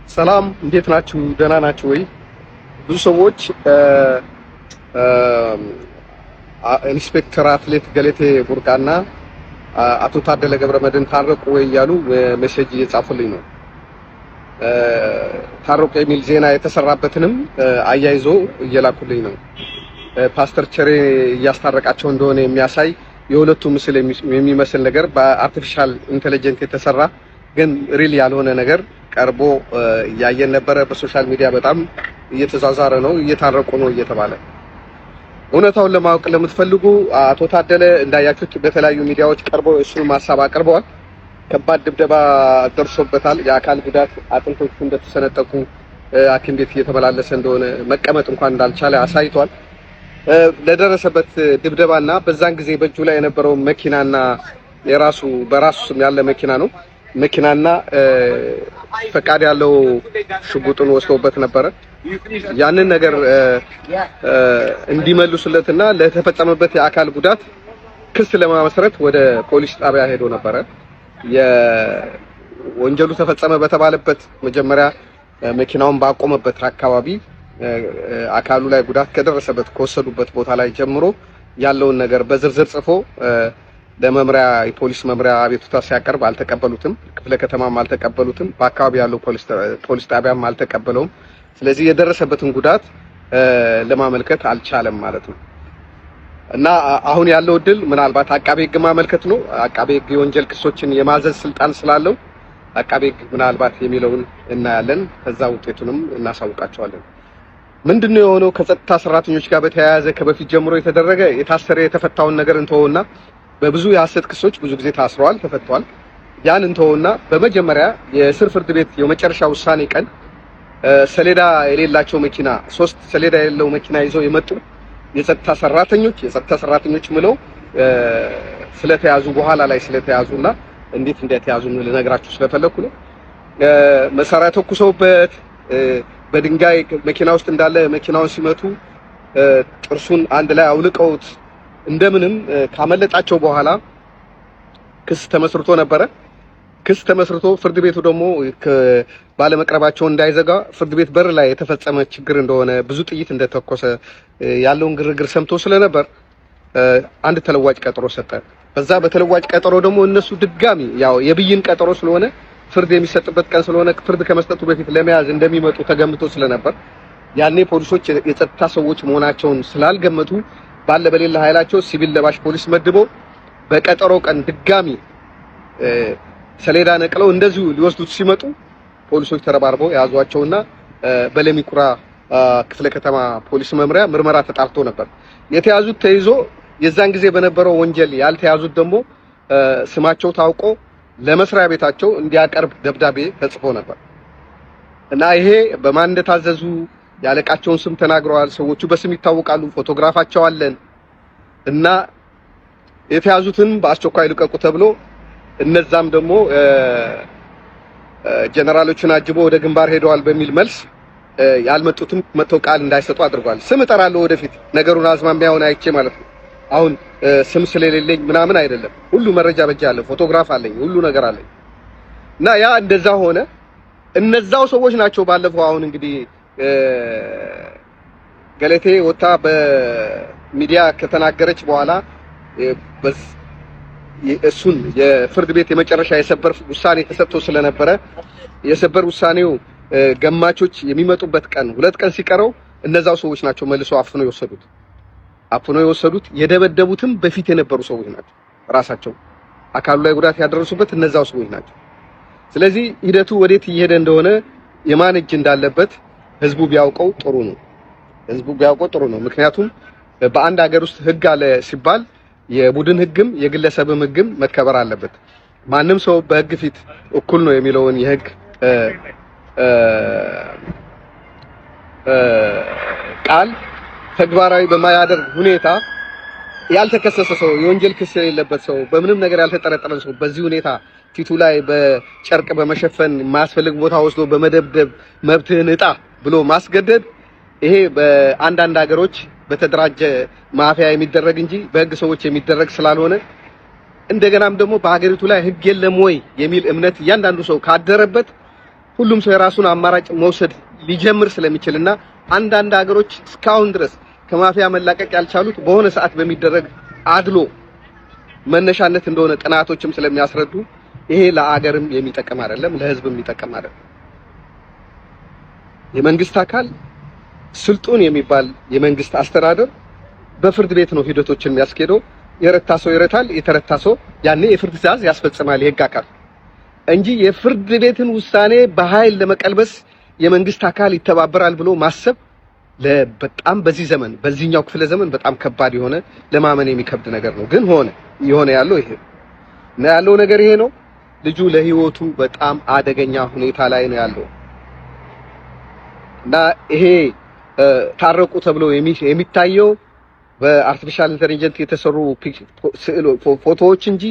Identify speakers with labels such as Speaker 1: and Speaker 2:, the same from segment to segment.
Speaker 1: ሰላም እንዴት ናችሁ? ደህና ናችሁ ወይ? ብዙ ሰዎች ኢንስፔክተር አትሌት ገለቴ ቡርቃና አቶ ታደለ ገብረመድህን ታረቁ ወይ እያሉ ሜሴጅ እየጻፉልኝ ነው። ታረቁ የሚል ዜና የተሰራበትንም አያይዞ እየላኩልኝ ነው። ፓስተር ቸሬ እያስታረቃቸው እንደሆነ የሚያሳይ የሁለቱ ምስል የሚመስል ነገር በአርቲፊሻል ኢንተለጀንት የተሰራ ግን ሪል ያልሆነ ነገር ቀርቦ ያየን ነበረ። በሶሻል ሚዲያ በጣም እየተዛዛረ ነው፣ እየታረቁ ነው እየተባለ። እውነታውን ለማወቅ ለምትፈልጉ አቶ ታደለ እንዳያችሁት በተለያዩ ሚዲያዎች ቀርቦ እሱን ማሳብ አቅርበዋል። ከባድ ድብደባ ደርሶበታል። የአካል ጉዳት፣ አጥንቶቹ እንደተሰነጠቁ፣ ሐኪም ቤት እየተመላለሰ እንደሆነ፣ መቀመጥ እንኳን እንዳልቻለ አሳይቷል። ለደረሰበት ድብደባና በዛን ጊዜ በእጁ ላይ የነበረው መኪናና በራሱ ስም ያለ መኪና ነው መኪናና ፈቃድ ያለው ሽጉጡን ወስዶበት ነበረ። ያንን ነገር እንዲመልሱለትና ለተፈጸመበት የአካል ጉዳት ክስ ለማመስረት ወደ ፖሊስ ጣቢያ ሄዶ ነበረ። የወንጀሉ ተፈጸመ በተባለበት መጀመሪያ መኪናውን ባቆመበት አካባቢ አካሉ ላይ ጉዳት ከደረሰበት ከወሰዱበት ቦታ ላይ ጀምሮ ያለውን ነገር በዝርዝር ጽፎ ለመምሪያ የፖሊስ መምሪያ አቤቱታ ሲያቀርብ አልተቀበሉትም። ክፍለ ከተማም አልተቀበሉትም። በአካባቢ ያለው ፖሊስ ጣቢያም አልተቀበለውም። ስለዚህ የደረሰበትን ጉዳት ለማመልከት አልቻለም ማለት ነው። እና አሁን ያለው እድል ምናልባት አቃቤ ሕግ ማመልከት ነው። አቃቤ ሕግ የወንጀል ክሶችን የማዘዝ ስልጣን ስላለው አቃቤ ሕግ ምናልባት የሚለውን እናያለን። ከዛ ውጤቱንም እናሳውቃቸዋለን። ምንድነው የሆነው? ከጸጥታ ሰራተኞች ጋር በተያያዘ ከበፊት ጀምሮ የተደረገ የታሰረ የተፈታውን ነገር እንተውና በብዙ የሐሰት ክሶች ብዙ ጊዜ ታስረዋል፣ ተፈተዋል። ያን እንተውና በመጀመሪያ የስር ፍርድ ቤት የመጨረሻ ውሳኔ ቀን ሰሌዳ የሌላቸው መኪና 3 ሰሌዳ የሌለው መኪና ይዘው የመጡ የጸጥታ ሰራተኞች ምለው ስለተያዙ በኋላ ላይ ስለተያዙና እንዴት እንደተያዙ ልነግራችሁ ስለፈለኩ ነው። መሳሪያ ተኩሰውበት በድንጋይ መኪና ውስጥ እንዳለ መኪናውን ሲመቱ ጥርሱን አንድ ላይ አውልቀውት እንደምንም ካመለጣቸው በኋላ ክስ ተመስርቶ ነበረ። ክስ ተመስርቶ ፍርድ ቤቱ ደግሞ ባለመቅረባቸው እንዳይዘጋ ፍርድ ቤት በር ላይ የተፈጸመ ችግር እንደሆነ ብዙ ጥይት እንደተኮሰ ያለውን ግርግር ሰምቶ ስለነበር አንድ ተለዋጭ ቀጠሮ ሰጠ። በዛ በተለዋጭ ቀጠሮ ደግሞ እነሱ ድጋሚ ያው የብይን ቀጠሮ ስለሆነ ፍርድ የሚሰጥበት ቀን ስለሆነ ፍርድ ከመስጠቱ በፊት ለመያዝ እንደሚመጡ ተገምቶ ስለነበር ያኔ ፖሊሶች የጸጥታ ሰዎች መሆናቸውን ስላልገመቱ ባለ በሌላ ኃይላቸው ሲቪል ለባሽ ፖሊስ መድበው በቀጠሮ ቀን ድጋሚ ሰሌዳ ነቅለው እንደዚሁ ሊወስዱት ሲመጡ ፖሊሶች ተረባርበው ያዟቸውና በለሚኩራ ክፍለ ከተማ ፖሊስ መምሪያ ምርመራ ተጣርቶ ነበር። የተያዙት ተይዞ የዛን ጊዜ በነበረው ወንጀል ያልተያዙት ደግሞ ስማቸው ታውቆ ለመስሪያ ቤታቸው እንዲያቀርብ ደብዳቤ ተጽፎ ነበር እና ይሄ በማን እንደታዘዙ ያለቃቸውን ስም ተናግረዋል። ሰዎቹ በስም ይታወቃሉ፣ ፎቶግራፋቸው አለን እና የተያዙትን በአስቸኳይ ልቀቁ ተብሎ እነዛም ደግሞ ጀነራሎቹን አጅቦ ወደ ግንባር ሄደዋል በሚል መልስ ያልመጡትም መተው ቃል እንዳይሰጡ አድርጓል። ስም እጠራለሁ ወደፊት ነገሩን አዝማሚያውን አይቼ ማለት ነው። አሁን ስም ስለሌለኝ ምናምን አይደለም። ሁሉ መረጃ በእጄ አለ፣ ፎቶግራፍ አለኝ፣ ሁሉ ነገር አለኝ እና ያ እንደዛ ሆነ። እነዛው ሰዎች ናቸው ባለፈው አሁን እንግዲህ ገለቴ ወጣ በሚዲያ ከተናገረች በኋላ እሱን የፍርድ ቤት የመጨረሻ የሰበር ውሳኔ ተሰጥቶ ስለነበረ የሰበር ውሳኔው ገማቾች የሚመጡበት ቀን 2 ቀን ሲቀረው እነዛው ሰዎች ናቸው መልሶ አፍኖ የወሰዱት የደበደቡትም በፊት የነበሩ ሰዎች ናቸው። ራሳቸው አካሉ ላይ ጉዳት ያደረሱበት እነዛው ሰዎች ናቸው። ስለዚህ ሂደቱ ወዴት እየሄደ እንደሆነ የማን እጅ እንዳለበት ህዝቡ ቢያውቀው ጥሩ ነው። ምክንያቱም በአንድ ሀገር ውስጥ ህግ አለ ሲባል የቡድን ህግም የግለሰብም ህግም መከበር አለበት። ማንም ሰው በህግ ፊት እኩል ነው የሚለውን የህግ ቃል ተግባራዊ በማያደርግ ሁኔታ ያልተከሰሰ ሰው፣ የወንጀል ክስ የሌለበት ሰው፣ በምንም ነገር ያልተጠረጠረ ሰው በዚህ ሁኔታ ፊቱ ላይ በጨርቅ በመሸፈን የማያስፈልግ ቦታ ወስዶ በመደብደብ መብትህን እጣ ብሎ ማስገደድ ይሄ በአንዳንድ ሀገሮች በተደራጀ ማፊያ የሚደረግ እንጂ በህግ ሰዎች የሚደረግ ስላልሆነ እንደገናም ደግሞ በሀገሪቱ ላይ ህግ የለም ወይ የሚል እምነት እያንዳንዱ ሰው ካደረበት ሁሉም ሰው የራሱን አማራጭ መውሰድ ሊጀምር ስለሚችልና አንዳንድ ሀገሮች እስካሁን ድረስ ከማፊያ መላቀቅ ያልቻሉት በሆነ ሰዓት በሚደረግ አድሎ መነሻነት እንደሆነ ጥናቶችም ስለሚያስረዱ ይሄ ለአገርም የሚጠቅም አይደለም፣ ለህዝብም የሚጠቅም አይደለም። የመንግስት አካል ስልጡን የሚባል የመንግስት አስተዳደር በፍርድ ቤት ነው ሂደቶችን የሚያስኬደው። የረታ ሰው ይረታል፣ የተረታ ሰው ያኔ የፍርድ ትዕዛዝ ያስፈጽማል የህግ አካል እንጂ የፍርድ ቤትን ውሳኔ በኃይል ለመቀልበስ የመንግስት አካል ይተባበራል ብሎ ማሰብ በጣም በዚህ ዘመን በዚህኛው ክፍለ ዘመን በጣም ከባድ የሆነ ለማመን የሚከብድ ነገር ነው። ግን የሆነ ያለው ይሄ ነው ያለው ነገር ይሄ ነው። ልጁ ለህይወቱ በጣም አደገኛ ሁኔታ ላይ ነው ያለው እና ይሄ ታረቁ ተብሎ የሚታየው በአርቲፊሻል ኢንተለጀንስ የተሰሩ ፎቶዎች እንጂ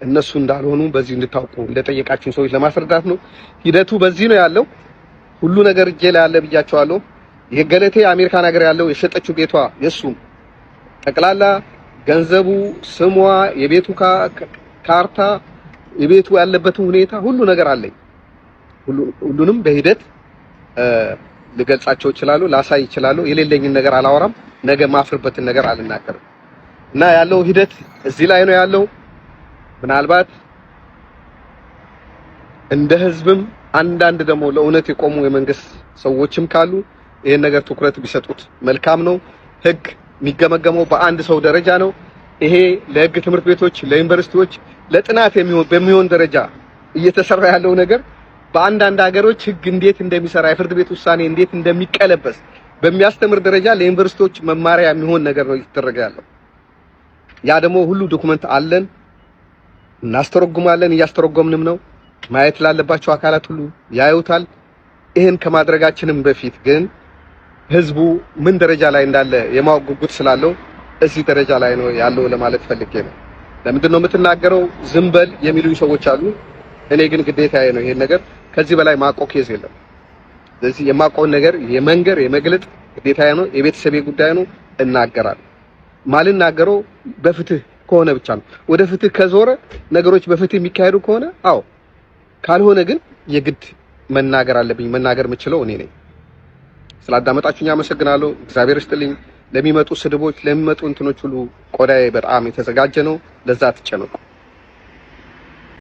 Speaker 1: እነሱ እንዳልሆኑ በዚህ እንድታውቁ እንደጠየቃችሁን ሰዎች ለማስረዳት ነው። ሂደቱ በዚህ ነው ያለው። ሁሉ ነገር እጄ ላይ ያለ ብያቸዋለሁ። የገለቴ አሜሪካን ሀገር ያለው የሸጠችው ቤቷ የሱ ጠቅላላ ገንዘቡ፣ ስሟ፣ የቤቱ ካርታ፣ የቤቱ ያለበት ሁኔታ ሁሉ ነገር አለኝ። ሁሉንም በሂደት ልገልጻቸው ይችላሉ፣ ላሳይ ይችላሉ። የሌለኝን ነገር አላወራም። ነገ ማፍርበትን ነገር አልናገርም እና ያለው ሂደት እዚህ ላይ ነው ያለው። ምናልባት እንደ ህዝብም አንዳንድ ደግሞ ለእውነት የቆሙ የመንግስት ሰዎችም ካሉ ይሄን ነገር ትኩረት ቢሰጡት መልካም ነው። ህግ የሚገመገመው በአንድ ሰው ደረጃ ነው። ይሄ ለህግ ትምህርት ቤቶች፣ ለዩኒቨርሲቲዎች ለጥናት በሚሆን ደረጃ እየተሰራ ያለው ነገር በአንዳንድ ሀገሮች ህግ እንዴት እንደሚሰራ የፍርድ ቤት ውሳኔ እንዴት እንደሚቀለበስ በሚያስተምር ደረጃ ለዩኒቨርሲቲዎች መማሪያ የሚሆን ነገር ነው እየተደረገ ያለው። ያ ደግሞ ሁሉ ዶክመንት አለን፣ እናስተረጉማለን፣ እያስተረጎምንም ነው። ማየት ላለባቸው አካላት ሁሉ ያዩታል። ይሄን ከማድረጋችንም በፊት ግን ህዝቡ ምን ደረጃ ላይ እንዳለ የማወቅ ጉጉት ስላለው እዚህ ደረጃ ላይ ነው ያለው ለማለት ፈልጌ ነው። ለምንድን ነው የምትናገረው ዝም በል የሚሉኝ ሰዎች አሉ። እኔ ግን ግዴታዬ ነው ይሄን ነገር ከዚህ በላይ ማቆቅ የለም። ስለዚህ የማቆን ነገር የመንገር የመግለጥ ግዴታዬ ነው። የቤተሰቤ ጉዳይ ነው። እናገራለሁ። ማልናገረው በፍትህ ከሆነ ብቻ ነው። ወደ ፍትህ ከዞረ ነገሮች በፍትህ የሚካሄዱ ከሆነ አዎ፣ ካልሆነ ግን የግድ መናገር አለብኝ። መናገር የምችለው እኔ ነኝ። ስላዳመጣችሁኝ አመሰግናለሁ። እግዚአብሔር ይስጥልኝ። ለሚመጡ ስድቦች ለሚመጡ እንትኖች ሁሉ ቆዳዬ በጣም የተዘጋጀ ነው። ለዛ አትጨነቁ።